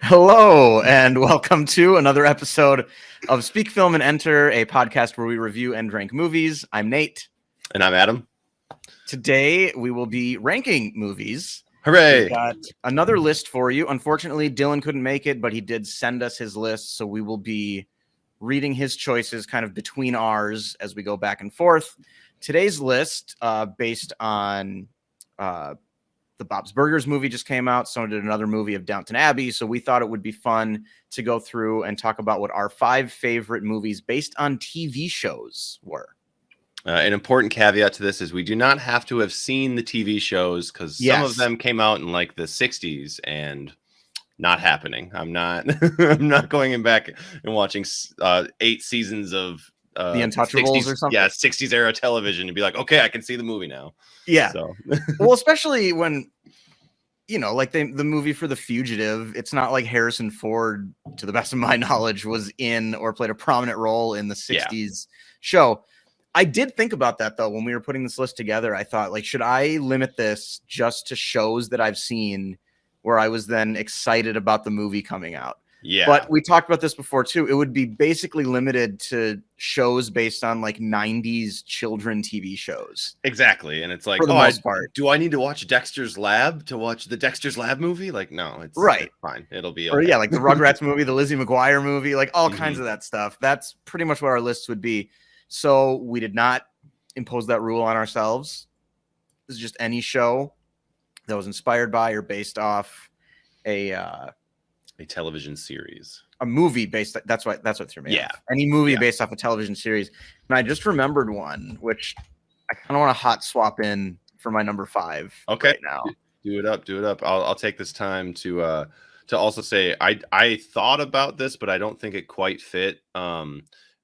Hello, and welcome to another episode of Speak Film and Enter, a podcast where we review and rank movies. I'm Nate. And I'm Adam. Today, we will be ranking movies. Hooray! We've got another list for you. Unfortunately, Dylan couldn't make it, but he did send us his list, so we will be reading his choices kind of between ours as we go back and forth. Today's list, based on the Bob's Burgers movie just came out. So did another movie of Downton Abbey. So we thought it would be fun to go through and talk about what our 5 favorite movies based on TV shows were. An important caveat to this is we do not have to have seen the TV shows because some of them came out in like the 60s and not happening. I'm not I'm not going back and watching 8 seasons of The Untouchables 60s, or something. Yeah, 60s era television and be like, okay, I can see the movie now. Yeah. So. Well, especially when, like the movie for The Fugitive, it's not like Harrison Ford, to the best of my knowledge, was in or played a prominent role in the 60s show. I did think about that, though, when we were putting this list together. I thought, like, should I limit this just to shows that I've seen where I was then excited about the movie coming out? Yeah. But we talked about this before, too. It would be basically limited to shows based on like 90s children TV shows. Exactly. And it's like, for the most part. Do I need to watch Dexter's Lab to watch the Dexter's Lab movie? Like, no, it's fine. It'll be okay. Or yeah, like the Rugrats movie, the Lizzie McGuire movie, like all kinds of that stuff. That's pretty much what our list would be. So we did not impose that rule on ourselves. This is just any show that was inspired by or based off a television series, a movie based. That's what threw me. Yeah, off. Any movie based off a television series. And I just remembered one, which I kind of want to hot swap in for my number 5. Okay, right now. Do it up. I'll take this time to also say I thought about this, but I don't think it quite fit.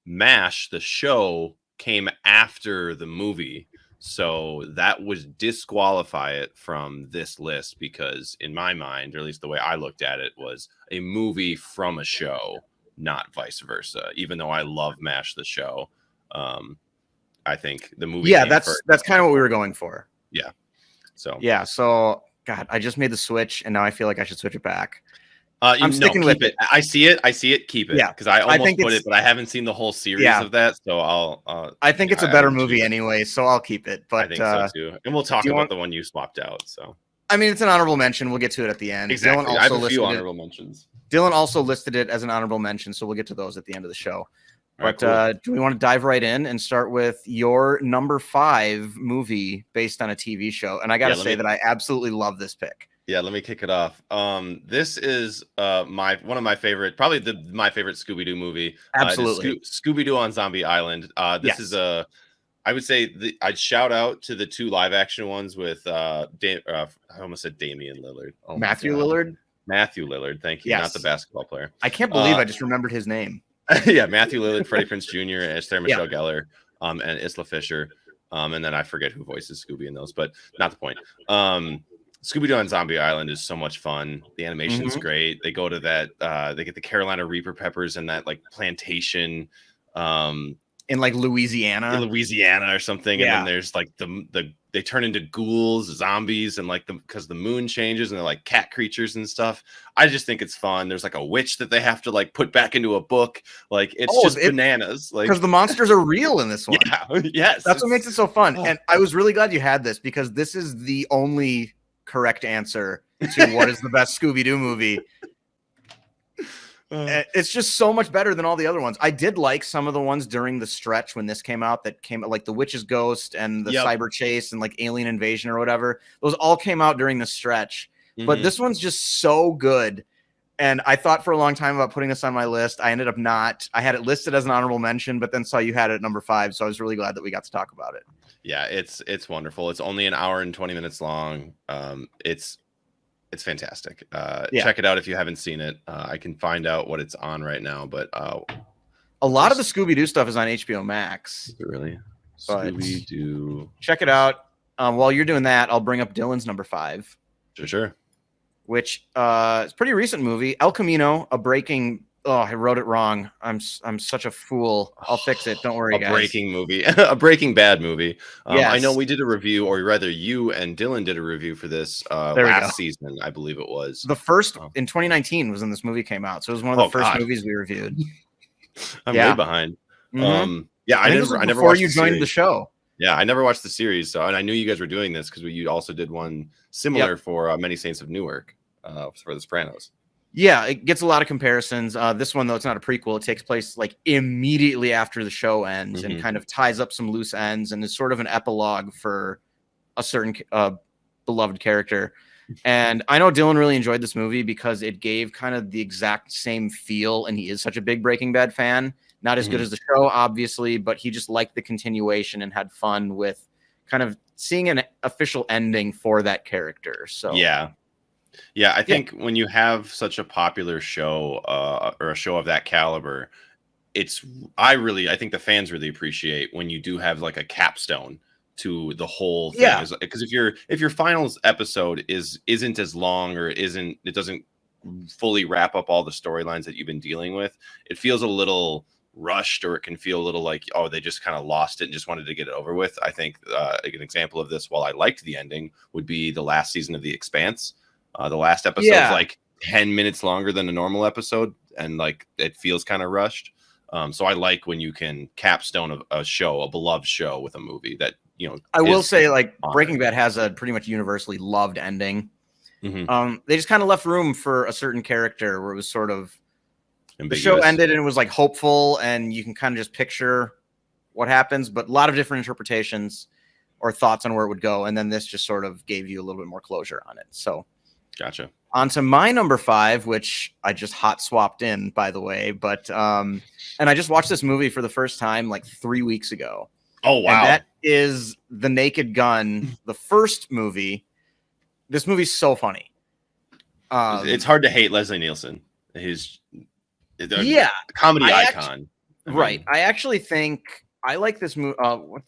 MASH, the show, came after the movie. So that would disqualify it from this list because in my mind, or at least the way I looked at it, was a movie from a show, not vice versa. Even though I love MASH the show, I think the movie. Yeah, that's kind of what we were going for. Yeah. So God, I just made the switch and now I feel like I should switch it back. I'm sticking with it. I see it. Keep it. Yeah, because I almost put it, but I haven't seen the whole series of that, so I'll. I think it's a better movie anyway, so I'll keep it. But I think so too. And we'll talk about the one you swapped out. So I mean, it's an honorable mention. We'll get to it at the end. Exactly. Dylan I have a few honorable mentions. Dylan also listed it as an honorable mention, so we'll get to those at the end of the show. But cool. Do we want to dive right in and start with your number 5 movie based on a TV show? And I got to say that I absolutely love this pick. Yeah, let me kick it off. This is one of my favorite, probably my favorite Scooby-Doo movie. Absolutely, Scooby-Doo on Zombie Island. This is I would say I'd shout out to the 2 live action ones with I almost said Damian Lillard. Oh, Matthew Lillard. Matthew Lillard, thank you, not the basketball player. I can't believe I just remembered his name. Yeah, Matthew Lillard, Freddie Prinze Jr., and Sarah Michelle Gellar, and Isla Fisher, and then I forget who voices Scooby in those, but not the point. Scooby-Doo on Zombie Island is so much fun. The animation's great. They go to that, they get the Carolina Reaper peppers and that like plantation in like Louisiana or something. Yeah. And then there's like they turn into ghouls, zombies, and like because the moon changes and they're like cat creatures and stuff. I just think it's fun. There's like a witch that they have to like put back into a book. Like it's bananas. Like because the monsters are real in this one. Yeah, yes. That's what makes it so fun. And I was really glad you had this because this is the only correct answer to what is the best Scooby-Doo movie. It's just so much better than all the other ones. I did like some of the ones during the stretch when this came out like the Witch's Ghost and the Cyber Chase and like Alien Invasion or whatever. Those all came out during the stretch. But this one's just so good. And I thought for a long time about putting this on my list. I ended up not. I had it listed as an honorable mention, but then saw you had it at number 5. So I was really glad that we got to talk about it. Yeah, it's wonderful. It's only an hour and 20 minutes long. It's fantastic. Check it out if you haven't seen it. I can find out what it's on right now, but a lot of the Scooby-Doo stuff is on HBO Max. Is it really? But Scooby-Doo. Check it out. While you're doing that, I'll bring up Dylan's number 5. Sure. Which is a pretty recent movie, El Camino, a Breaking Oh, I wrote it wrong. I'm such a fool. I'll fix it. Don't worry, A guys. Breaking movie, a Breaking Bad movie. I know Yes. we did a review, or rather, you and Dylan did a review for this There we go. last season, I believe it was. The first Oh, in 2019 was when this movie came out, so it was one of the first God, movies we reviewed. I'm Yeah. way behind. Mm-hmm. Yeah, I think this was I never before watched you the joined the series. show. Yeah, I never watched the series, so and I knew you guys were doing this because you also did one similar for Many Saints of Newark for The Sopranos. Yeah, it gets a lot of comparisons. This one, though, it's not a prequel. It takes place like immediately after the show ends and kind of ties up some loose ends and is sort of an epilogue for a certain beloved character. And I know Dylan really enjoyed this movie because it gave kind of the exact same feel. And he is such a big Breaking Bad fan. Not as good as the show, obviously, but he just liked the continuation and had fun with kind of seeing an official ending for that character. So yeah, I think when you have such a popular show or a show of that caliber, I think the fans really appreciate when you do have like a capstone to the whole thing. Yeah. Because if your finals episode isn't as long or it doesn't fully wrap up all the storylines that you've been dealing with, it feels a little rushed, or it can feel a little like, oh, they just kind of lost it and just wanted to get it over with. I think an example of this, while I liked the ending, would be the last season of The Expanse. The last episode's like 10 minutes longer than a normal episode, and like it feels kind of rushed. So I like when you can capstone a show, a beloved show, with a movie that, you know. I will say, like, Breaking Bad has a pretty much universally loved ending. They just kind of left room for a certain character where it was sort of ambiguous. The show ended and it was like hopeful, and you can kind of just picture what happens, but a lot of different interpretations or thoughts on where it would go. And then this just sort of gave you a little bit more closure on it. So gotcha. On to my number 5, which I just hot swapped in, by the way. But and I just watched this movie for the first time like 3 weeks ago. Oh, wow. And that is The Naked Gun, the first movie. This movie's so funy. It's hard to hate Leslie Nielsen. He's comedy icon. Right. I actually think I like this movie. I'm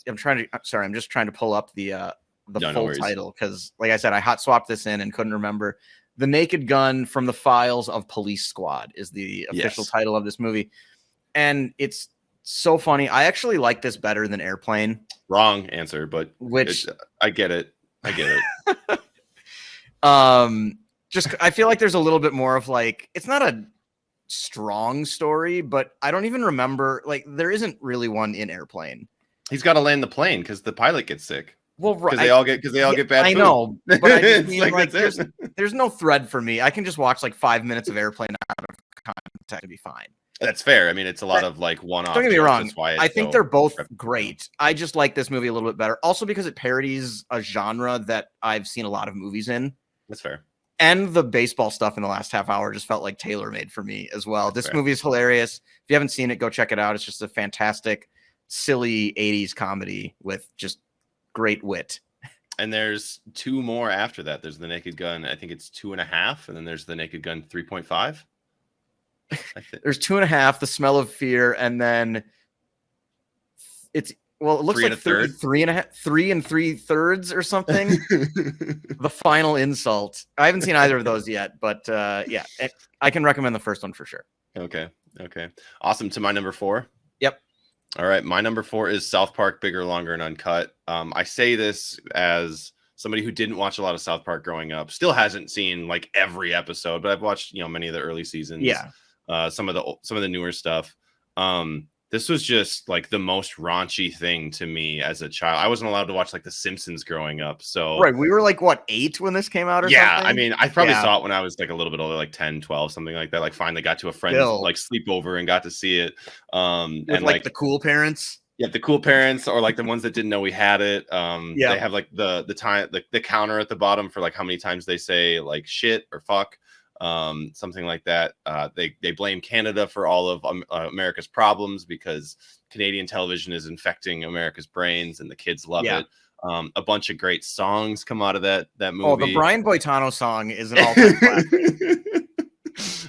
just trying to pull up the full title because, like I said, I hot swapped this in and couldn't remember. The Naked Gun from the Files of Police Squad is the official title of this movie. And it's so funny. I actually like this better than Airplane. Wrong answer, but I get it. I feel like there's a little bit more of like, it's not a strong story, but I don't even remember, like, there isn't really one in Airplane. He's got to land the plane because the pilot gets sick. Well, right. Because they all get bad food. I know, but I just mean, like there's no thread for me. I can just watch like 5 minutes of Airplane out of context and be fine. That's fair. I mean, it's a lot of like one-off. Don't get me wrong. I think they're both great. I just like this movie a little bit better. Also because it parodies a genre that I've seen a lot of movies in. That's fair. And the baseball stuff in the last half hour just felt like tailor-made for me as well. This movie is hilarious. If you haven't seen it, go check it out. It's just a fantastic, silly 80s comedy with just great wit. And there's 2 more after that. There's The Naked Gun. I think it's 2.5. And then there's The Naked Gun 3.5. There's 2.5, The Smell of Fear. And then it looks like 3 3/3 or something. The Final Insult. I haven't seen either of those yet, but I can recommend the first one for sure. Okay. Awesome. To my number 4. Yep. All right. My number 4 is South Park, Bigger, Longer, and Uncut. I say this as somebody who didn't watch a lot of South Park growing up, still hasn't seen like every episode, but I've watched, many of the early seasons. Yeah. Some of the newer stuff. This was just like the most raunchy thing to me as a child. I wasn't allowed to watch like The Simpsons growing up. So right, we were like 8 when this came out or something? I mean, I probably saw it when I was like a little bit older, like 10, 12, something like that. Like finally got to a friend's like sleepover and got to see it. And like the cool parents. Yeah, the cool parents, or like the ones that didn't know we had it. They have like the counter at the bottom for like how many times they say like shit or fuck. Something like that. They blame Canada for all of America's problems because Canadian television is infecting America's brains, and the kids love it. A bunch of great songs come out of that movie. Oh, the Brian Boitano song is an all-time classic.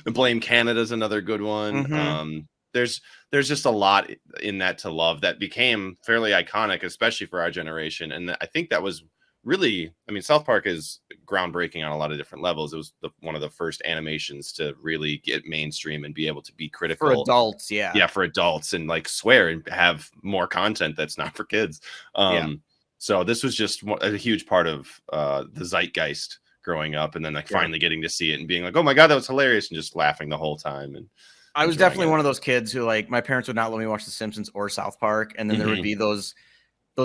Blame Canada is another good one. Mm-hmm. There's just a lot in that to love that became fairly iconic, especially for our generation. And I think that was really, I mean, South Park is groundbreaking on a lot of different levels. It was one of the first animations to really get mainstream and be able to be critical for adults. yeah, for adults, and like swear and have more content that's not for kids. Yeah. So this was just a huge part of the zeitgeist growing up, and then like finally getting to see it and being like, oh my god, that was hilarious, and just laughing the whole time. And I was definitely one of those kids who, like, my parents would not let me watch The Simpsons or South Park, and then there would be those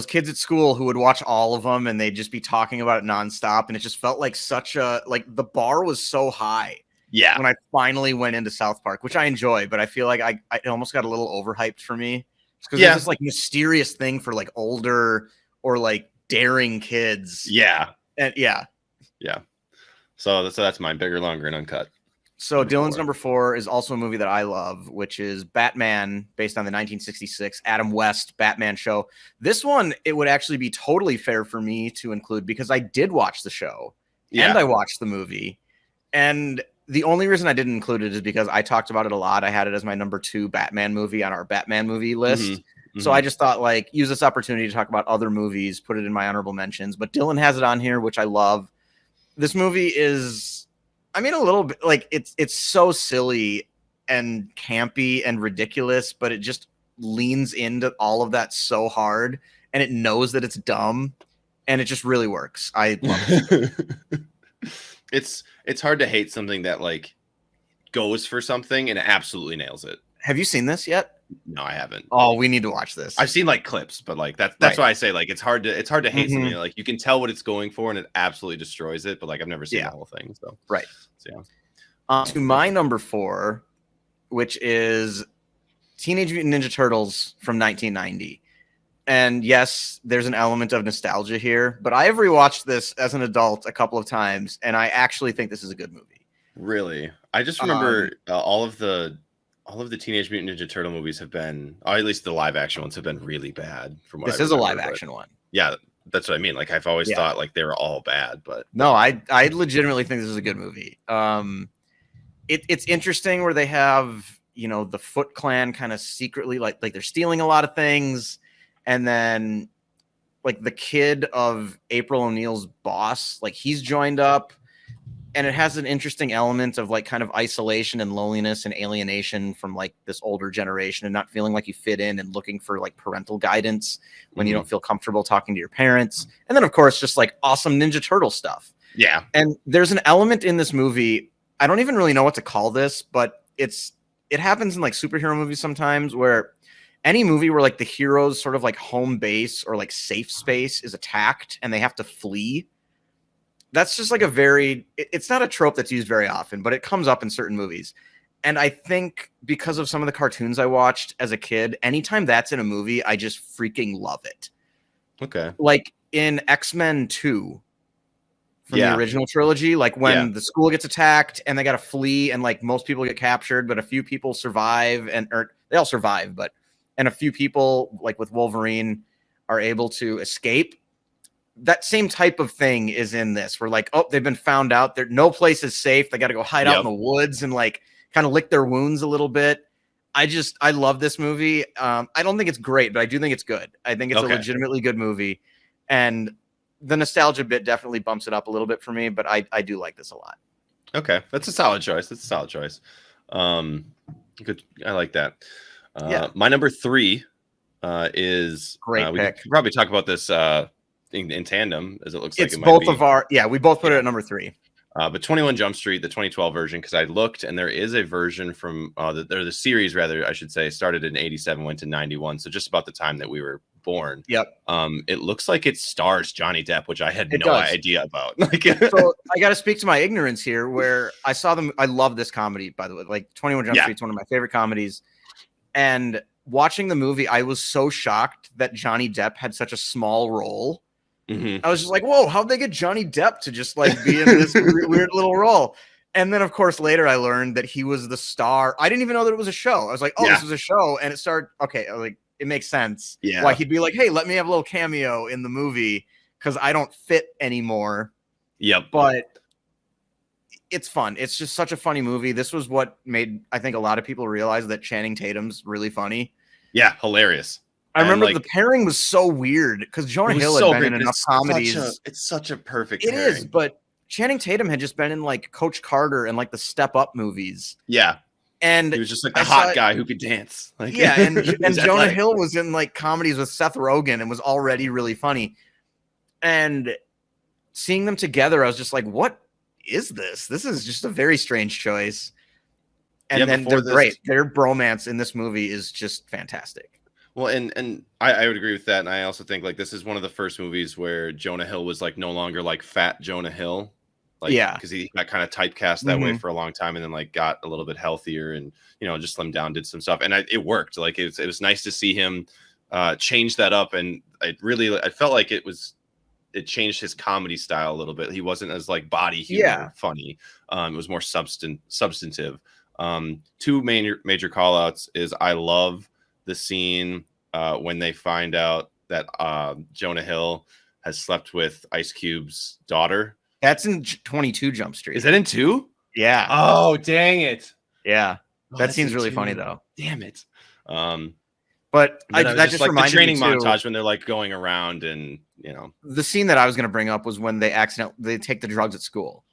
kids at school who would watch all of them, and they'd just be talking about it nonstop, and it just felt like such a, like, the bar was so high. Yeah. When I finally went into South Park, which I enjoy, but I feel like I almost got a little overhyped for me, because it's this like mysterious thing for like older or like daring kids. Yeah. And yeah. So that's mine. Bigger, Longer, and Uncut. So Dylan's number 4 is also a movie that I love, which is Batman, based on the 1966 Adam West Batman show. This one, it would actually be totally fair for me to include because I did watch the show and I watched the movie. And the only reason I didn't include it is because I talked about it a lot. I had it as my number 2 Batman movie on our Batman movie list. So I just thought, like, use this opportunity to talk about other movies, put it in my honorable mentions. But Dylan has it on here, which I love. This movie is, I mean, a little bit like it's so silly and campy and ridiculous, but it just leans into all of that so hard, and it knows that it's dumb, and it just really works. I love it. It's hard to hate something that like goes for something and it absolutely nails it. Have you seen this yet? No, I haven't. Oh, we need to watch this. I've seen like clips, but like that's why I say like it's hard to hate something. Like you can tell what it's going for and it absolutely destroys it, but like I've never seen the whole thing. So to my number 4, which is Teenage Mutant Ninja Turtles from 1990. And yes, there's an element of nostalgia here, but I have rewatched this as an adult a couple of times, and I actually think this is a good movie. Really? I just remember all of the Teenage Mutant Ninja Turtle movies have been, or at least the live action ones have been really bad. From what this is a live action one. Yeah, that's what I mean. Like I've always thought like they were all bad, but no, I legitimately think this is a good movie. It's interesting where they have, you know, the Foot Clan kind of secretly like they're stealing a lot of things, and then like the kid of April O'Neil's boss, like he's joined up. And it has an interesting element of like kind of isolation and loneliness and alienation from like this older generation, and not feeling like you fit in and looking for like parental guidance when you don't feel comfortable talking to your parents. And then of course, just like awesome Ninja Turtle stuff. Yeah. And there's an element in this movie, I don't even really know what to call this, but it happens in like superhero movies sometimes, where any movie where like the hero's sort of like home base or like safe space is attacked and they have to flee. That's just like it's not a trope that's used very often, but it comes up in certain movies. And I think because of some of the cartoons I watched as a kid, anytime that's in a movie, I just freaking love it. Okay. Like in X-Men 2 from the original trilogy, like when the school gets attacked and they got to flee, and like most people get captured, but a few people survive, or they all survive, and a few people like with Wolverine are able to escape. That same type of thing is in this. We're like, oh, they've been found out. No place is safe. They got to go hide out in the woods and like kind of lick their wounds a little bit. I love this movie. I don't think it's great, but I do think it's good. I think it's a legitimately good movie, and the nostalgia bit definitely bumps it up a little bit for me. But I do like this a lot. Okay, that's a solid choice. Good. I like that. My number 3 is great pick. We could probably talk about this in tandem, as it looks like it's both of our we both put it at number 3. But 21 Jump Street, the 2012 version, because I looked and there is a version from the series, rather I should say, started in 87, went to 91, so just about the time that we were born. It looks like it stars Johnny Depp, which I had no idea about. So I got to speak to my ignorance here, where I saw them. I love this comedy, by the way. Like 21 Jump Street is one of my favorite comedies, and watching the movie, I was so shocked that Johnny Depp had such a small role. I was just like, whoa, how'd they get Johnny Depp to just like be in this weird little role? And then, of course, later I learned that he was the star. I didn't even know that it was a show. I was like, oh, this was a show. And it started, like, it makes sense. Why he'd be like, hey, let me have a little cameo in the movie because I don't fit anymore. But it's fun. It's just such a funny movie. This was what made, I think, a lot of people realize that Channing Tatum's really funny. Yeah, hilarious. I And remember like the pairing was so weird because Jonah it was Hill had so been great, in but enough comedies. it's such a perfect It is, pairing. but Channing Tatum had just been in like Coach Carter and like the Step Up movies. Yeah. And He was just like the I hot saw, guy who could dance. Like yeah, he and was Jonah athletic. Hill was in like comedies with Seth Rogen and was already really funny. And seeing them together, I was just like, what is this? This is just a very strange choice. And Yeah, then before they're this. great. Their bromance in this movie is just fantastic. Well, and I would agree with that. And I also think like this is one of the first movies where Jonah Hill was like no longer like fat Jonah Hill. Like, Yeah. because he got kind of typecast that way for a long time and then like got a little bit healthier and, you know, just slimmed down, did some stuff. And it worked. Like it was nice to see him change that up. And I felt like it changed his comedy style a little bit. He wasn't as like body humor funny. It was more substantive. Two major call outs is I love the scene when they find out that Jonah Hill has slept with Ice Cube's daughter. That's in 22 Jump Street. Is that in 2? Yeah. Oh, dang it. Yeah. Oh, that scene's really funny though. Damn it. But that just like reminded the training me montage when they're like going around and, you know. The scene that I was going to bring up was when they take the drugs at school.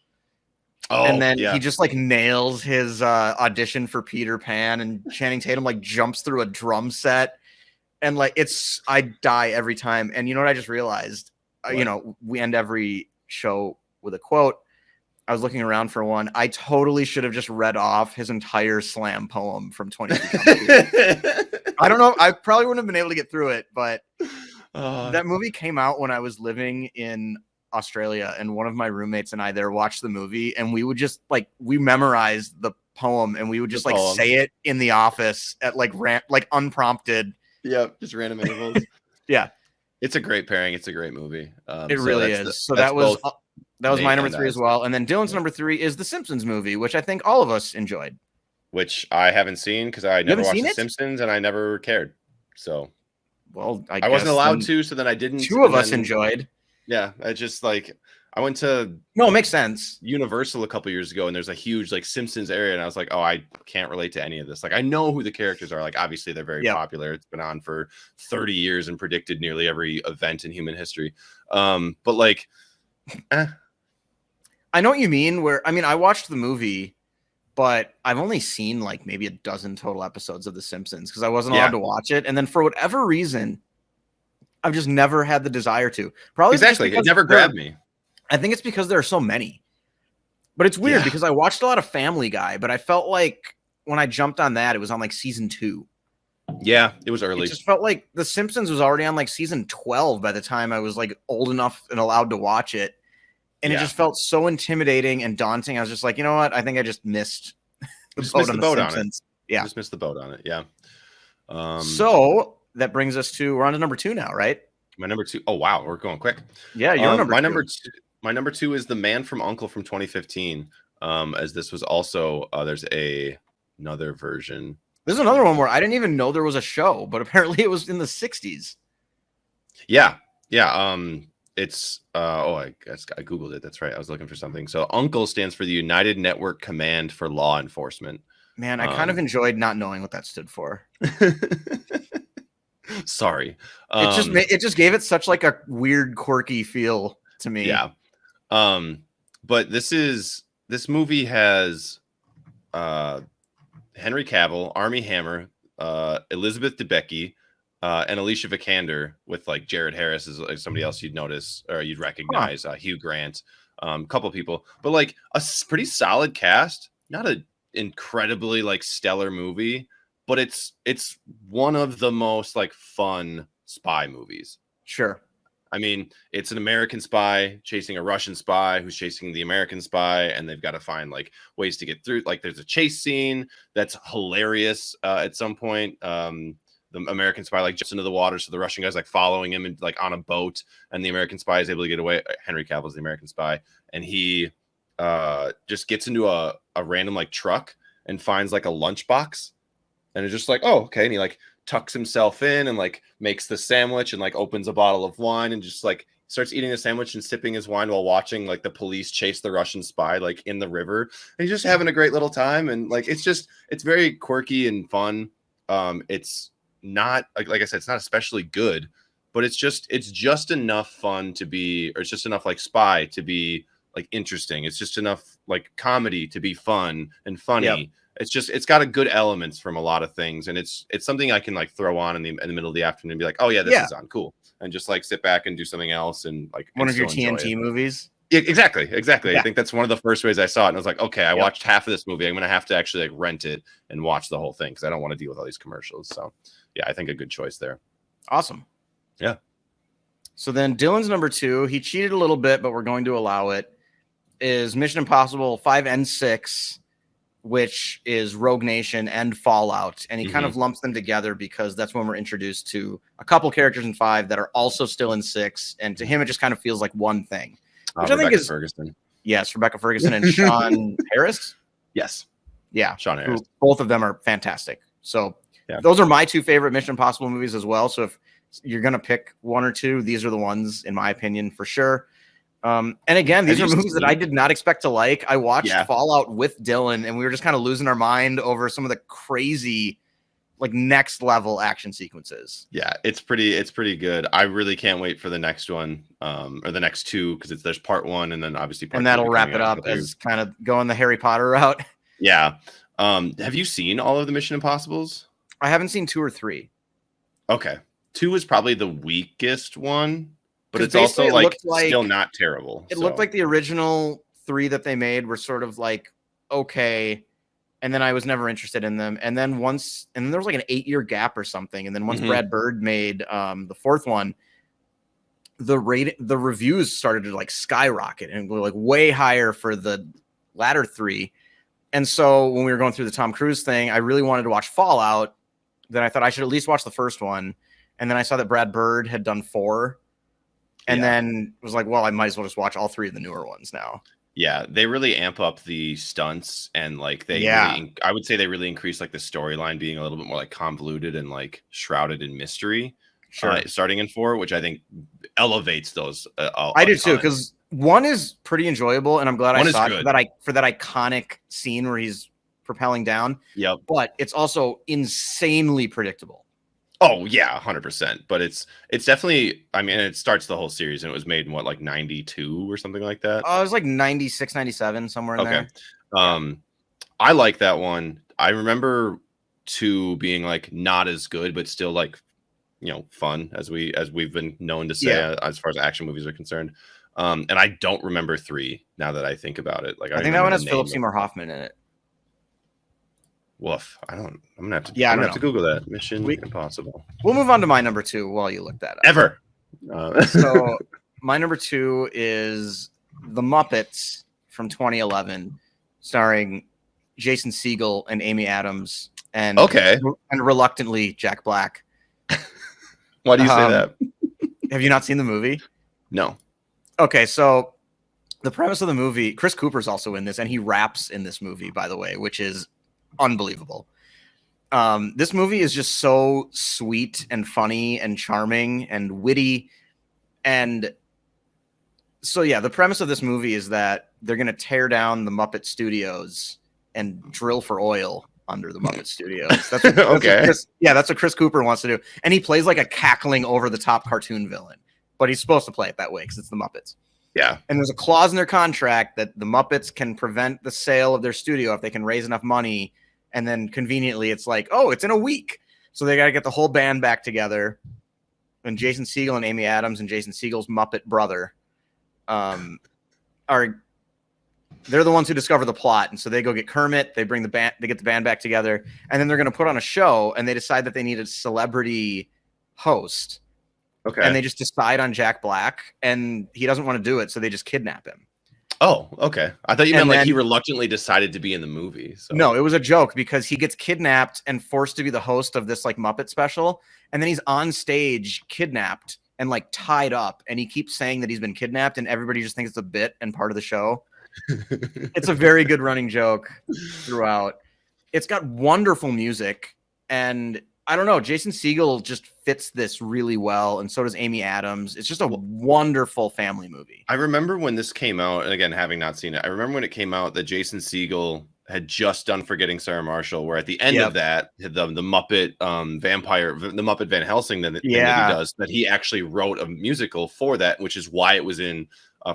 Oh, and then he just like nails his audition for Peter Pan, and Channing Tatum like jumps through a drum set, and like I die every time. And you know what I just realized? You know, we end every show with a quote. I was looking around for one. I totally should have just read off his entire slam poem from 22 Jump Street. I don't know. I probably wouldn't have been able to get through it, but that movie came out when I was living in Australia, and one of my roommates and I there watched the movie, and we would just like we memorized the poem, and we would just like say it in the office at like unprompted. Yep, just random intervals. Yeah, it's a great pairing. It's a great movie. It really is. So that was my number 3 as well. And then Dylan's number 3 is the Simpsons movie, which I think all of us enjoyed. Which I haven't seen because I never watched the Simpsons and I never cared. So, well, I wasn't allowed to, so then I didn't. 2 of us enjoyed. Yeah, I just like I went to it makes sense. Universal a couple years ago, and there's a huge like Simpsons area, and I was like, oh, I can't relate to any of this. Like, I know who the characters are. Like, obviously they're very popular. It's been on for 30 years and predicted nearly every event in human history. But like, I know what you mean. I watched the movie, but I've only seen like maybe a dozen total episodes of The Simpsons because I wasn't allowed to watch it, and then for whatever reason, I've just never had the desire to. Probably exactly, it never grabbed me. I think it's because there are so many. But it's weird because I watched a lot of Family Guy, but I felt like when I jumped on that, it was on like season 2. Yeah, it was early. It just felt like The Simpsons was already on like season 12 by the time I was like old enough and allowed to watch it. And it just felt so intimidating and daunting. I was just like, you know what? I think I just missed the boat on it. Yeah. Just missed the boat on it. Yeah. So that brings us to, we're on to number 2 now, right? My number 2. Oh, wow. We're going quick. Yeah. Your my number 2 is The Man from U.n.c.l.e. from 2015. As this was also, there's another version. There's another one where I didn't even know there was a show, but apparently it was in the 60s. Yeah. Yeah. It's I guess I googled it. That's right. I was looking for something. So U.n.c.l.e. stands for the United Network Command for Law Enforcement. Man, I kind of enjoyed not knowing what that stood for. Sorry. It just gave it such like a weird, quirky feel to me. Yeah. But this movie has Henry Cavill, Armie Hammer, Elizabeth Debicki, and Alicia Vikander, with like Jared Harris as like somebody else you'd notice or you'd recognize, Hugh Grant, a couple people, but like a pretty solid cast. Not an incredibly like stellar movie, but it's one of the most like fun spy movies. Sure. I mean, it's an American spy chasing a Russian spy who's chasing the American spy, and they've got to find like ways to get through. Like, there's a chase scene that's hilarious at some point. The American spy like jumps into the water, so the Russian guy's like following him and like on a boat, and the American spy is able to get away. Henry Cavill's the American spy, and he just gets into a random like truck and finds like a lunchbox, and it's just like, oh, okay, and he like tucks himself in and like makes the sandwich and like opens a bottle of wine and just like starts eating the sandwich and sipping his wine while watching like the police chase the Russian spy like in the river. And he's just having a great little time, and like it's very quirky and fun. It's not like I said, it's not especially good, but it's just enough fun to be, or it's just enough like spy to be like interesting. It's just enough like comedy to be fun and funny. Yep. It's got a good elements from a lot of things, and it's something I can like throw on in the middle of the afternoon and be like, oh yeah, this is on, cool, and just like sit back and do something else and like one of your TNT movies. Yeah, exactly. Yeah. I think that's one of the first ways I saw it, and I was like, okay, I watched half of this movie. I'm gonna have to actually like rent it and watch the whole thing because I don't want to deal with all these commercials. So yeah, I think a good choice there. Awesome. Yeah. So then Dylan's number 2, he cheated a little bit, but we're going to allow it, is Mission Impossible 5 and 6, which is Rogue Nation and Fallout. And he kind of lumps them together because that's when we're introduced to a couple characters in 5 that are also still in 6. And to him, it just kind of feels like one thing. Which I think is Ferguson. Yes, Rebecca Ferguson and Sean Harris. Yes. Yeah. Sean Harris. Both of them are fantastic. So those are my 2 favorite Mission Impossible movies as well. So if you're going to pick 1 or 2, these are the ones, in my opinion, for sure. And again, these are movies that I did not expect to like. I watched Fallout with Dylan, and we were just kind of losing our mind over some of the crazy, like next level action sequences. Yeah, it's pretty good. I really can't wait for the next one, or the next 2, because there's part 1 and then obviously part 2. And that'll wrap it up as kind of going the Harry Potter route. Yeah. Have you seen all of the Mission Impossibles? I haven't seen 2 or 3. Okay. 2 is probably the weakest one, but it's also like still not terrible. It looked like the original 3 that they made were sort of like okay, and then I was never interested in them. And then there was like an 8-year gap or something. And then once Brad Bird made the 4th one, the reviews started to like skyrocket and go like way higher for the latter 3. And so when we were going through the Tom Cruise thing, I really wanted to watch Fallout. Then I thought I should at least watch the first one. And then I saw that Brad Bird had done 4. And then was like, well, I might as well just watch all 3 of the newer ones now. Yeah, they really amp up the stunts, and like I would say they really increase like the storyline being a little bit more like convoluted and like shrouded in mystery. Sure. Starting in 4, which I think elevates those. I do too, because 1 is pretty enjoyable, and I'm glad I saw it for that iconic scene where he's propelling down. Yep. But it's also insanely predictable. Oh yeah, 100%. But it's definitely, I mean, it starts the whole series, and it was made in what, like 92 or something like that. It was like 96, 97, somewhere in there. I like that one. I remember 2 being like not as good, but still like, you know, fun as we've been known to say as far as action movies are concerned. And I don't remember 3 now that I think about it. Like I think that one has Philip Seymour Hoffman in it. Woof. I'm gonna have to. I'm gonna have to Google that. Mission Impossible. We'll move on to my number 2 while you look that up. So my number 2 is The Muppets from 2011, starring Jason Segel and Amy Adams, and reluctantly Jack Black. Why do you say that? Have you not seen the movie? No. Okay, so the premise of the movie, Chris Cooper's also in this, and he raps in this movie, by the way, which is unbelievable. This movie is just so sweet and funny and charming and witty. And so, yeah, the premise of this movie is that they're going to tear down the Muppet Studios and drill for oil under the Muppet Studios. That's what Chris Cooper wants to do. And he plays like a cackling over the top cartoon villain, but he's supposed to play it that way because it's the Muppets. Yeah. And there's a clause in their contract that the Muppets can prevent the sale of their studio if they can raise enough money. And then conveniently it's like, oh, it's in a week. So they got to get the whole band back together. And Jason Segel and Amy Adams and Jason Segel's Muppet brother they're the ones who discover the plot. And so they go get Kermit, they get the band back together, and then they're going to put on a show, and they decide that they need a celebrity host. Okay. And they just decide on Jack Black, and he doesn't want to do it, so they just kidnap him. Oh, okay. I thought you meant like he reluctantly decided to be in the movie. So. No, it was a joke because he gets kidnapped and forced to be the host of this like Muppet special, and then he's on stage kidnapped and like tied up, and he keeps saying that he's been kidnapped, and everybody just thinks it's a bit and part of the show. It's a very good running joke throughout. It's got wonderful music, and I don't know, Jason Segel just fits this really well, and so does Amy Adams. It's just a wonderful family movie. I remember when this came out, and again, having not seen it, I remember when it came out that Jason Segel had just done Forgetting Sarah Marshall, where at the end Yep. of that, the Muppet the Muppet Van Helsing thing that he Yeah. does, that he actually wrote a musical for that, which is why it was in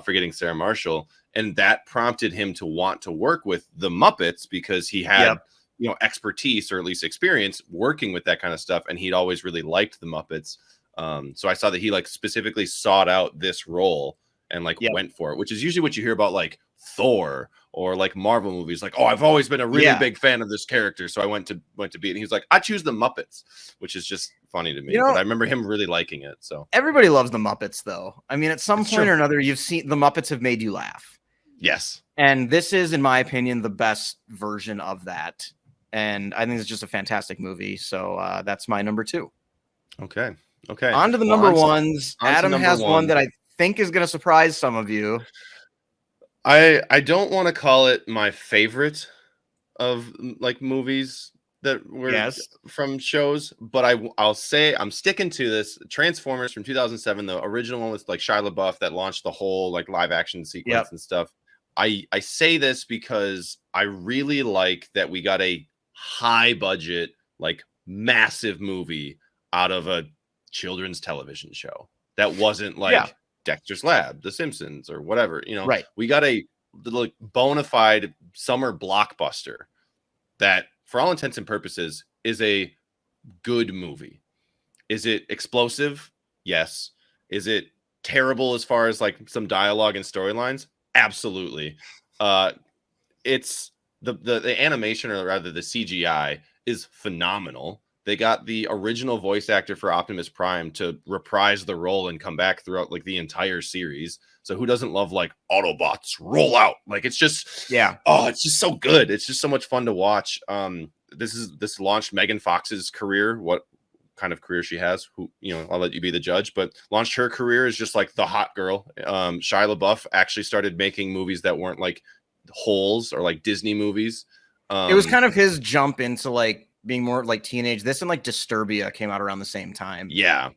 Forgetting Sarah Marshall. And that prompted him to want to work with the Muppets because he had, Yep. you know, expertise or at least experience working with that kind of stuff. And he'd always really liked the Muppets. So I saw that he like specifically sought out this role and like Yep. went for it, which is usually what you hear about like Thor or like Marvel movies. Like, oh, I've always been a really big fan of this character, so I went to be it. And he was like, I choose the Muppets, which is just funny to me. You know, but I remember him really liking it. So everybody loves the Muppets, though. I mean, at some It's point true. or another, you've seen the Muppets have made you laugh. Yes. And this is, in my opinion, the best version of that. And I think it's just a fantastic movie. So that's my number 2. Okay. Okay. On to the Well, number ones. on to Adam number has one one. that I think is going to surprise some of you. I don't want to call it my favorite of like movies that were from shows, but I'll say I'm sticking to this. Transformers from 2007, the original one with like Shia LaBeouf that launched the whole like live action sequence and stuff. I say this because I really like that we got a high budget, like massive movie out of a children's television show that wasn't like Dexter's Lab, The Simpsons, or whatever. You know, we got a like bona fide summer blockbuster that, for all intents and purposes, is a good movie. Is it explosive? Yes. Is it terrible as far as like some dialogue and storylines? Absolutely. It's the animation, or rather the CGI, is phenomenal. They got the original voice actor for Optimus Prime to reprise the role and come back throughout like the entire series. So who doesn't love like Autobots roll out? Like it's just it's just so good. It's just so much fun to watch. This launched Megan Fox's career. What kind of career she has? Who, you know, I'll let you be the judge. But launched her career as just like the hot girl. Shia LaBeouf actually started making movies that weren't like holes or like Disney movies. It was kind of his jump into like being more like teenage. This and like Disturbia came out around the same time. Yeah.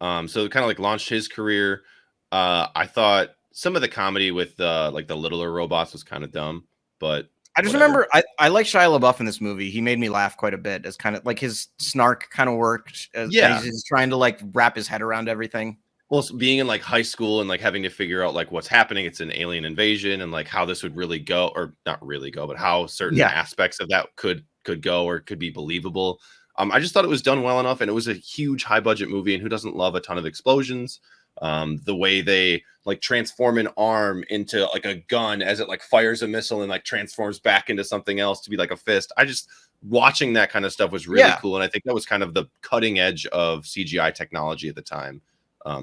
So it kind of like launched his career. I thought some of the comedy with like the littler robots was kind of dumb, but I just remember I like Shia LaBeouf in this movie. He made me laugh quite a bit, as kind of like his snark kind of worked. He's trying to like wrap his head around everything. Well, being in like high school and like having to figure out like what's happening, it's an alien invasion, and like how this would really go, or not really go, but how certain aspects of that could go or could be believable. I just thought it was done well enough, and it was a huge high budget movie, and who doesn't love a ton of explosions? The way they like transform an arm into like a gun as it like fires a missile and like transforms back into something else to be like a fist. I just, watching that kind of stuff was really cool, and I think that was kind of the cutting edge of CGI technology at the time.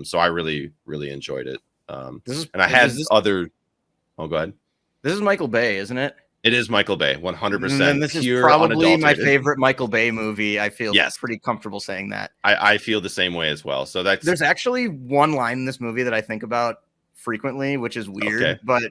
So I really, really enjoyed it. Oh, go ahead. This is Michael Bay, isn't it? It is Michael Bay, 100%. And this is probably my favorite Michael Bay movie. I feel pretty comfortable saying that. I feel the same way as well. So there's actually one line in this movie that I think about frequently, which is weird, but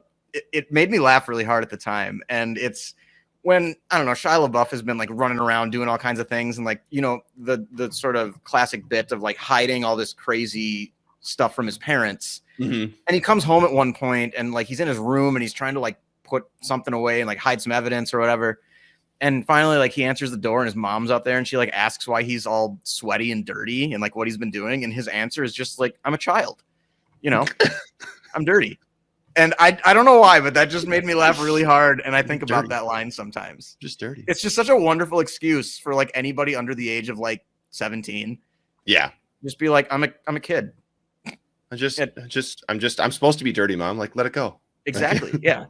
it made me laugh really hard at the time. And it's when, I don't know, Shia LaBeouf has been like running around doing all kinds of things, and like, you know, the sort of classic bit of like hiding all this crazy stuff from his parents. Mm-hmm. And he comes home at one point and like he's in his room and he's trying to like put something away and like hide some evidence or whatever. And finally, like he answers the door and his mom's out there and she like asks why he's all sweaty and dirty and like what he's been doing. And his answer is just like, I'm a child, you know, I'm dirty. And I don't know why, but that just made me laugh really hard. And I think about that line sometimes. Just dirty. It's just such a wonderful excuse for like anybody under the age of like 17. Yeah. Just be like, I'm a kid. I'm supposed to be dirty, Mom. Like, let it go. Exactly. Yeah.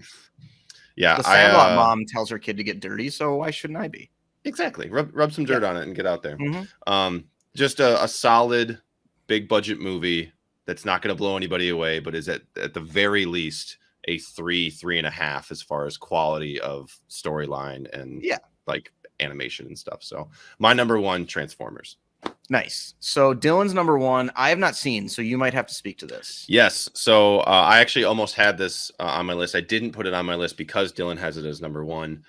Yeah. The Sandlot mom tells her kid to get dirty, so why shouldn't I be? Exactly. Rub some dirt on it and get out there. Mm-hmm. Just a solid, big budget movie that's not going to blow anybody away, but is at the very least a 3.5 as far as quality of storyline and like animation and stuff. So my number 1, Transformers. Nice. So Dylan's number 1, I have not seen, so you might have to speak to this. Yes. So I actually almost had this on my list. I didn't put it on my list because Dylan has it as number 1.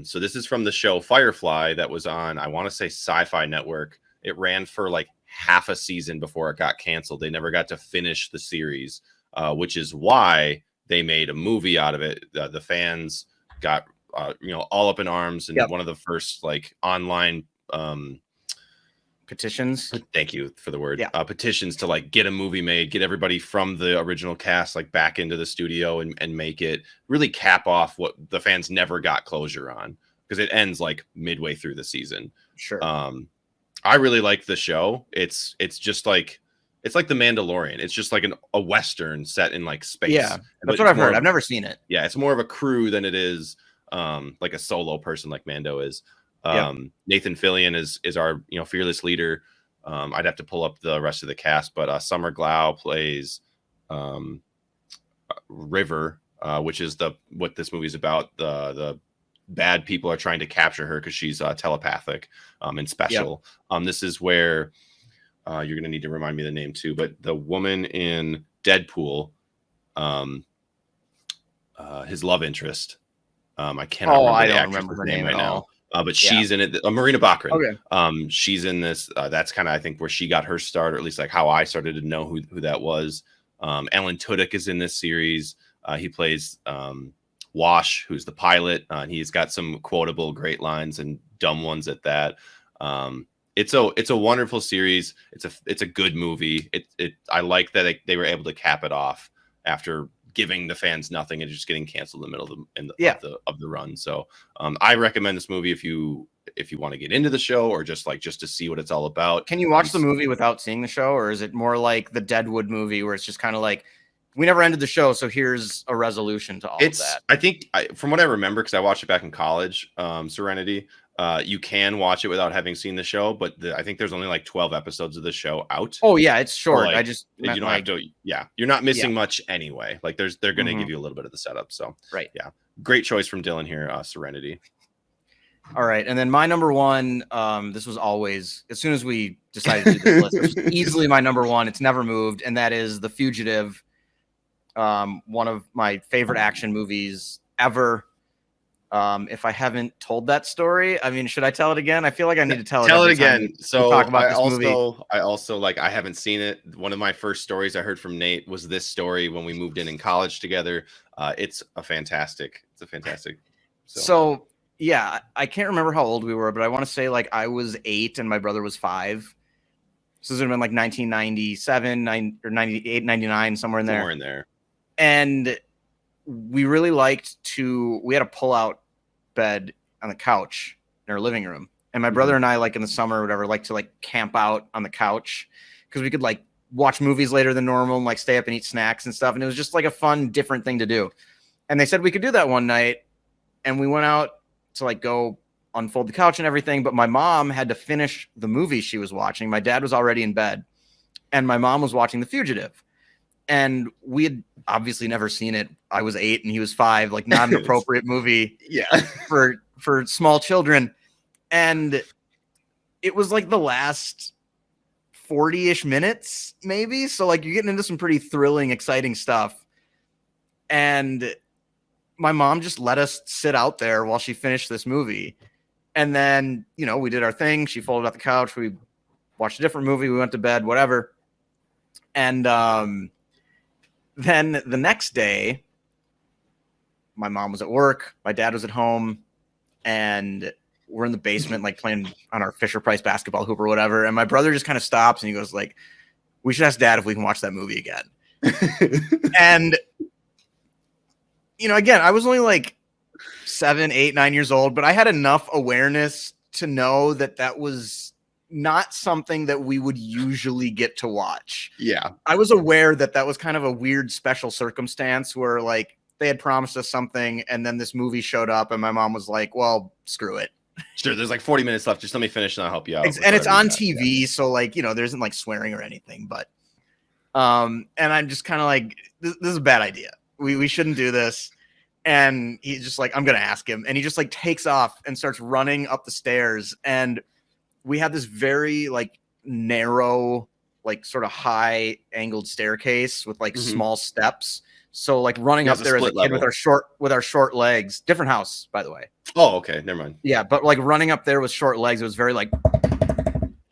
So this is from the show Firefly that was on, I want to say, Sci-Fi Network. It ran for like half a season before it got canceled. They never got to finish the series, which is why they made a movie out of it. The fans got all up in arms, and Yep. one of the first like online petitions. Thank you for the word. Yeah. Petitions to like get a movie made, get everybody from the original cast like back into the studio and make it really cap off what the fans never got closure on, because it ends like midway through the season. Sure. I really like the show. It's just like it's like The Mandalorian. It's just like a Western set in like space. Yeah, But that's what I've heard. I've never seen it. Yeah, it's more of a crew than it is like a solo person like Mando is. Nathan Fillion is our fearless leader. I'd have to pull up the rest of the cast, but Summer Glau plays River, which is what this movie's about. The bad people are trying to capture her because she's telepathic and special. This is where you're gonna need to remind me the name too, but the woman in Deadpool, his love interest, I cannot I remember don't remember her name right at now. all. But she's in it. Marina Baccarin. Okay. She's in this. That's kind of, I think, where she got her start, or at least like how I started to know who that was. Alan Tudyk is in this series. He plays Wash, who's the pilot. And he's got some quotable great lines and dumb ones at that. It's a wonderful series. It's a good movie. I like that they were able to cap it off after giving the fans nothing and just getting canceled in the middle of the run. So I recommend this movie if you want to get into the show, or just to see what it's all about. Can you watch the movie without seeing the show, or is it more like the Deadwood movie where it's just kind of like, we never ended the show, so here's a resolution to all of that? I think from what I remember, because I watched it back in college, Serenity, you can watch it without having seen the show, but I think there's only like 12 episodes of the show out. Oh yeah, it's short. Like, I just you don't have to. Yeah, you're not missing much anyway. Like they're going to give you a little bit of the setup. So right. Yeah, great choice from Dylan here. Serenity. All right, and then my number one. This was always, as soon as we decided to do this list, this was easily my number one. It's never moved, and that is The Fugitive. One of my favorite action movies ever. If I haven't told that story, I mean, should I tell it again? I feel like I need to tell it again. So talk about this movie. I also like, I haven't seen it. One of my first stories I heard from Nate was this story when we moved in college together. It's a fantastic. So yeah, I can't remember how old we were, but I want to say like I was 8 and my brother was 5. So this would have been like 1997, or 98, 99, somewhere in there. And we really liked we had a pull-out bed on the couch in our living room. And my brother and I, like in the summer or whatever, like to like camp out on the couch because we could like watch movies later than normal and like stay up and eat snacks and stuff. And it was just like a fun, different thing to do. And they said we could do that one night. And we went out to like go unfold the couch and everything. But my mom had to finish the movie she was watching. My dad was already in bed. And my mom was watching The Fugitive. And we had obviously never seen it. I was 8 and he was 5, like not an appropriate movie for small children. And it was like the last 40-ish minutes, maybe. So like you're getting into some pretty thrilling, exciting stuff. And my mom just let us sit out there while she finished this movie. And then, we did our thing. She folded out the couch. We watched a different movie. We went to bed, whatever. And then the next day, my mom was at work, my dad was at home, and we're in the basement, like playing on our Fisher-Price basketball hoop or whatever. And my brother just kind of stops and he goes like, we should ask Dad if we can watch that movie again. And, again, I was only like 7, 8, 9 years old, but I had enough awareness to know that was not something that we would usually get to watch. Yeah. I was aware that was kind of a weird special circumstance where like they had promised us something and then this movie showed up and my mom was like, well, screw it. Sure. There's like 40 minutes left. Just let me finish and I'll help you out. And it's on TV. So like, there isn't like swearing or anything, but, and I'm just kind of like, this is a bad idea. We shouldn't do this. And he's just like, I'm going to ask him. And he just like takes off and starts running up the stairs. And we had this very like narrow, like sort of high angled staircase with like small steps. So like running up there as a kid with our short legs, different house, by the way. Oh, okay. Never mind. Yeah. But like running up there with short legs, it was very like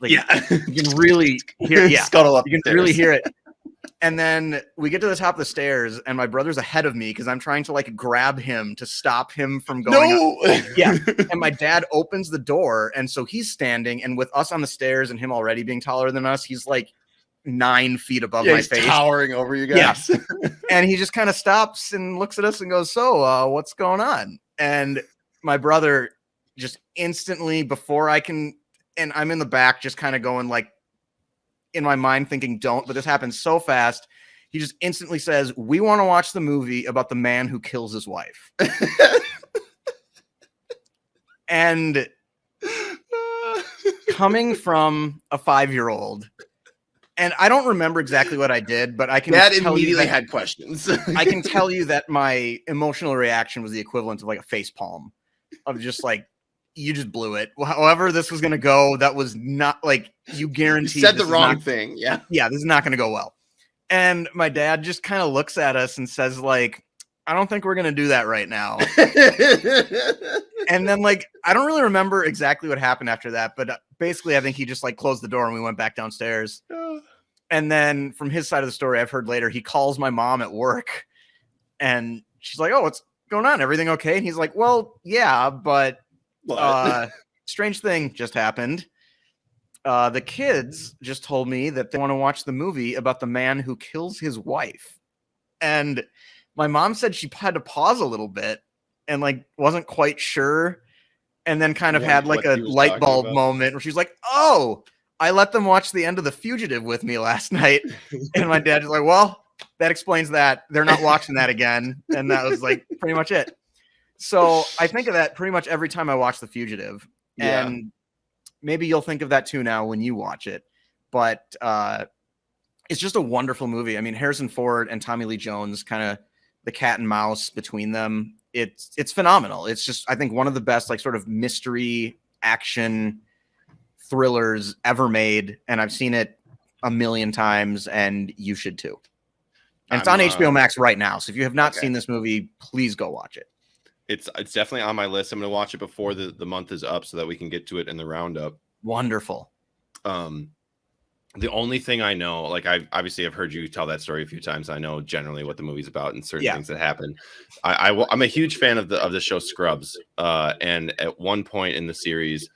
you can really hear, scuttle up. You can really hear it. And then we get to the top of the stairs, and my brother's ahead of me because I'm trying to like grab him to stop him from going up. Yeah. And my dad opens the door, and so he's standing, and with us on the stairs and him already being taller than us, he's like 9 feet above my he's face, towering over you guys. Yeah. And he just kind of stops and looks at us and goes, "So, what's going on?" And my brother just instantly, before I can, and I'm in the back just kind of going like, in my mind thinking don't, but this happens so fast. He just instantly says, "We want to watch the movie about the man who kills his wife." And coming from a 5-year-old, and I don't remember exactly what I did, but I can Dad tell immediately you that, had questions. I can tell you that my emotional reaction was the equivalent of like a face palm of just like, you just blew it. However this was going to go, that was not like, you guaranteed said the wrong thing. Yeah. Yeah, this is not going to go well. And my dad just kind of looks at us and says like, "I don't think we're going to do that right now." And then like, I don't really remember exactly what happened after that, but basically I think he just like closed the door and we went back downstairs. And then from his side of the story, I've heard later, he calls my mom at work and she's like, "Oh, what's going on? Everything okay?" And he's like, "Well, yeah, but strange thing just happened. The kids just told me that they want to watch the movie about the man who kills his wife." And my mom said she had to pause a little bit and like wasn't quite sure, and then kind of had like a light bulb moment where she's like, "Oh, I let them watch the end of The Fugitive with me last night." And my dad is like, "Well, that explains that. They're not watching that again." And that was like pretty much it. So I think of that pretty much every time I watch The Fugitive. Yeah. And maybe you'll think of that too now when you watch it. But it's just a wonderful movie. I mean, Harrison Ford and Tommy Lee Jones, kind of the cat and mouse between them. It's phenomenal. It's just, I think, one of the best like sort of mystery action thrillers ever made. And I've seen it a million times, and you should too. And it's on HBO Max right now. So if you have not seen this movie, please go watch it. It's definitely on my list. I'm going to watch it before the month is up so that we can get to it in the roundup. Wonderful. The only thing I know, like I've heard you tell that story a few times. I know generally what the movie's about and certain things that happen. I'm a huge fan of the show Scrubs. And at one point in the series,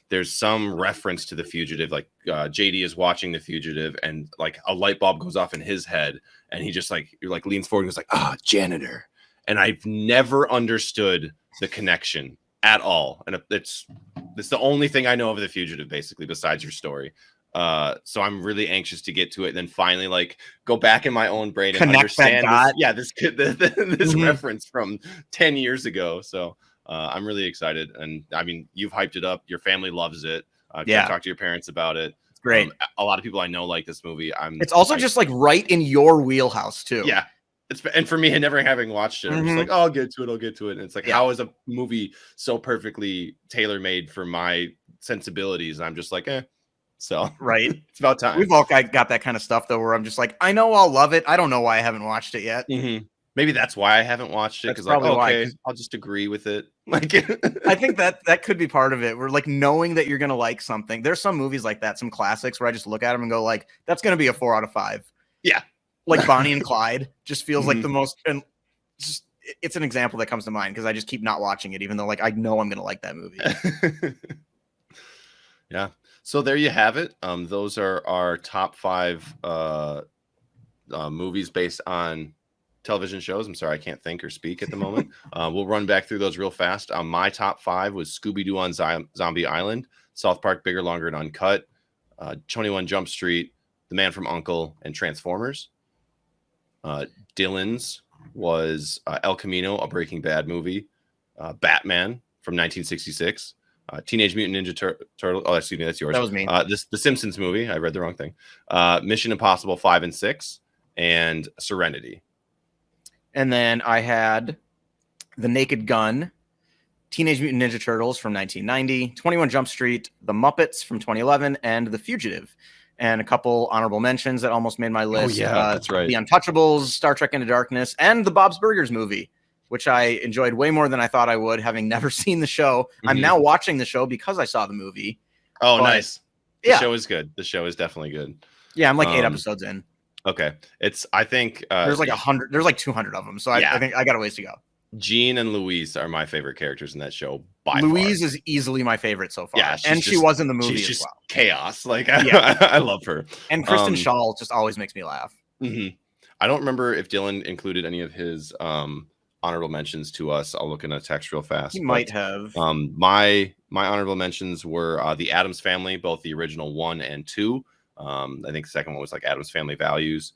there's some reference to The Fugitive. Like JD is watching The Fugitive, and like a light bulb goes off in his head, and he just like leans forward and goes like, janitor. And I've never understood the connection at all. And it's the only thing I know of The Fugitive, basically, besides your story. So I'm really anxious to get to it and then finally like go back in my own brain and understand this reference from 10 years ago. So I'm really excited. And I mean, you've hyped it up. Your family loves it. Talk to your parents about it. It's great. A lot of people I know like this movie. It's also just like right in your wheelhouse too. Yeah. And for me, never having watched it, I'm just like, I'll get to it. And it's like, how is a movie so perfectly tailor-made for my sensibilities? And I'm just like, So right, it's about time. We've all got that kind of stuff though, where I'm just like, I know I'll love it. I don't know why I haven't watched it yet. Maybe that's why I haven't watched it, because like, okay, I'll just agree with it. Like, I think that could be part of it. We're like knowing that you're gonna like something. There's some movies like that, some classics where I just look at them and go like, that's gonna be a 4 out of 5. Yeah, like Bonnie and Clyde just feels like the most, and just it's an example that comes to mind because I just keep not watching it, even though like I know I'm gonna like that movie. Yeah. So there you have it. Those are our top 5 movies based on television shows. I'm sorry, I can't think or speak at the moment. We'll run back through those real fast. My top 5 was Scooby-Doo on Zombie Island, South Park Bigger, Longer, and Uncut, 21 Jump Street, The Man from U.n.c.l.e., and Transformers. Dylan's was El Camino, a Breaking Bad movie, Batman from 1966, Teenage Mutant Ninja Turtle. Oh, excuse me, that's yours. That was me. The Simpsons movie. I read the wrong thing. Mission Impossible 5 and 6, and Serenity. And then I had The Naked Gun, Teenage Mutant Ninja Turtles from 1990, 21 Jump Street, The Muppets from 2011, and The Fugitive. And a couple honorable mentions that almost made my list. Oh, yeah, that's right. The Untouchables, Star Trek Into Darkness, and the Bob's Burgers movie, which I enjoyed way more than I thought I would, having never seen the show. I'm now watching the show because I saw the movie. Oh, nice. The show is good. The show is definitely good. Yeah, I'm like 8 episodes in. Okay. I think There's like 100. There's like 200 of them. So Yeah. I think I got a ways to go. Jean and Louise are my favorite characters in that show. By Louise far. is easily my favorite so far. Yeah, and she was in the movie she's as just well. chaos. Like Yeah. I love her. And Kristen Schaal just always makes me laugh. Mhm. I don't remember if Dylan included any of his honorable mentions to us. I'll look in a text real fast. He might have. My honorable mentions were the Addams Family, both the original 1 and 2. I think the second one was like Addams Family Values.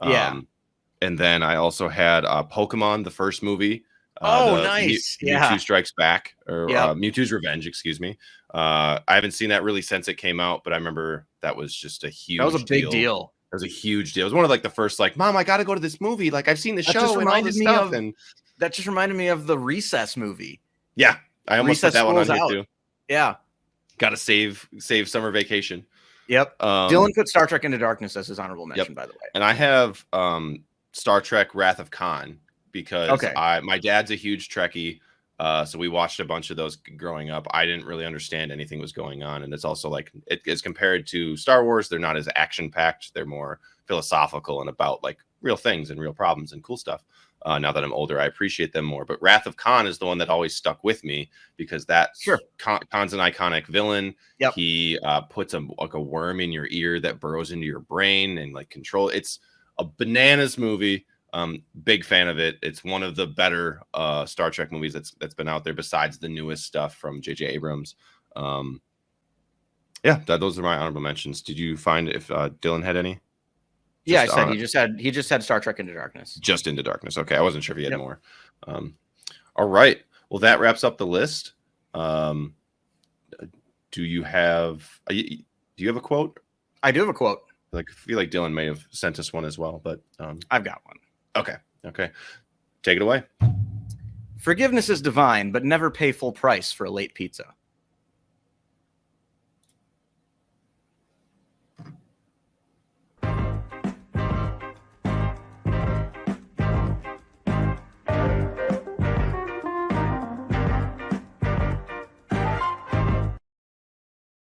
Yeah. And then I also had Pokemon, the first movie. Nice. Mewtwo Strikes Back, or Yep. Mewtwo's Revenge, excuse me. I haven't seen that really since it came out, but I remember that was just a huge That was a big deal. It was a huge deal. It was one of like the first, like, Mom, I got to go to this movie. Like, I've seen the That show just and all reminded this me stuff. of- And That just reminded me of the Recess movie. yeah, I almost Recess put that one on School's here Out. too. Yeah. Got to save summer vacation. Yep. Dylan put Star Trek Into Darkness as his honorable mention, by the way. And I have Star Trek Wrath of Khan because my dad's a huge Trekkie. So we watched a bunch of those growing up. I didn't really understand anything was going on. And it's also like, as compared to Star Wars, they're not as action packed. They're more philosophical and about like real things and real problems and cool stuff. Now that I'm older, I appreciate them more. But Wrath of Khan is the one that always stuck with me because that's Khan's an iconic villain. Yep. He puts a worm in your ear that burrows into your brain and like control. It's a bananas movie. Big fan of it. It's one of the better Star Trek movies that's been out there besides the newest stuff from J.J. Abrams. Those are my honorable mentions. Did you find if Dylan had any? Yeah, I said he just had Star Trek Into Darkness. Just Into Darkness. Okay, I wasn't sure if he had more. All right. Well, that wraps up the list. Do you have a quote? I do have a quote. I feel like Dylan may have sent us one as well, but I've got one. Okay. Take it away. Forgiveness is divine, but never pay full price for a late pizza.